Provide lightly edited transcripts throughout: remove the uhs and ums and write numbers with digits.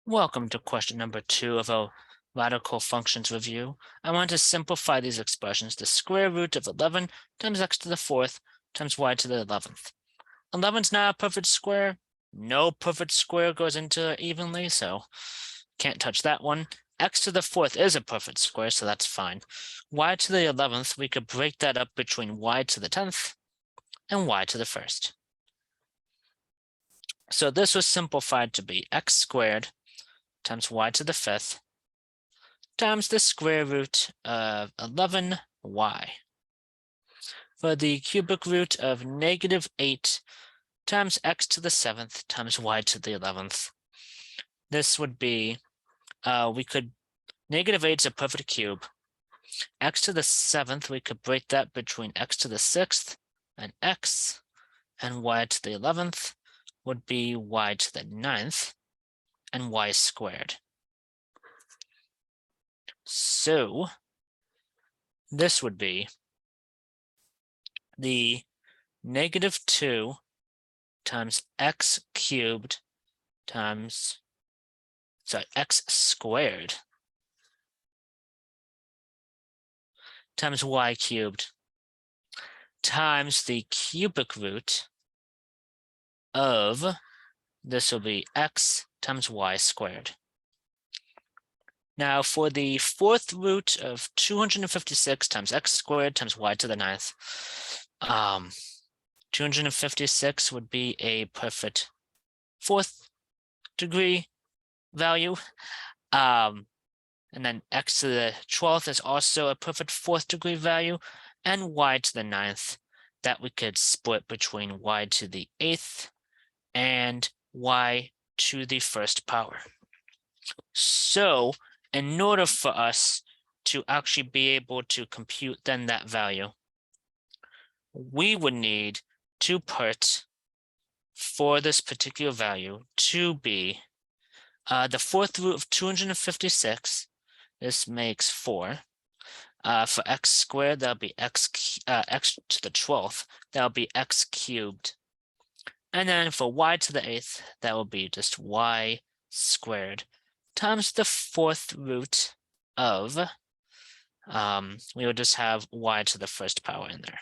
Welcome to question number 2 of our radical functions review. I want to simplify these expressions. The square root of 11 times x to the 4th times y to the 11th. 11's not a perfect square. No perfect square goes into it evenly, so can't touch that one. X to the 4th is a perfect square, so that's fine. Y to the 11th, we could break that up between y to the 10th and y to the 1st. So this was simplified to be x squared times y to the 5th times the square root of 11y. For the cubic root of -8 times x to the 7th times y to the 11th. This would be, -8 is a perfect cube. X to the 7th, we could break that between x to the 6th and x, and y to the 11th would be y to the 9th and y squared. So this would be the -2 times x cubed times, x squared times y cubed times the cubic root of, this will be x times y squared. Now for the 4th root of 256 times x squared times y to the 9th, 256 would be a perfect 4th degree value. And then x to the 12th is also a perfect 4th degree value, and y to the 9th, that we could split between y to the 8th and y to the 1st power. So in order for us to actually be able to compute then that value, we would need to put for this particular value to be the 4th root of 256. This makes 4. For x squared, that'll be x to the 12th, that'll be x cubed. And then for y to the 8th, that will be just y squared times the 4th root of, we will just have y to the 1st power in there.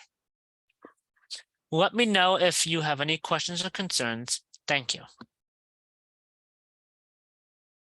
Let me know if you have any questions or concerns. Thank you.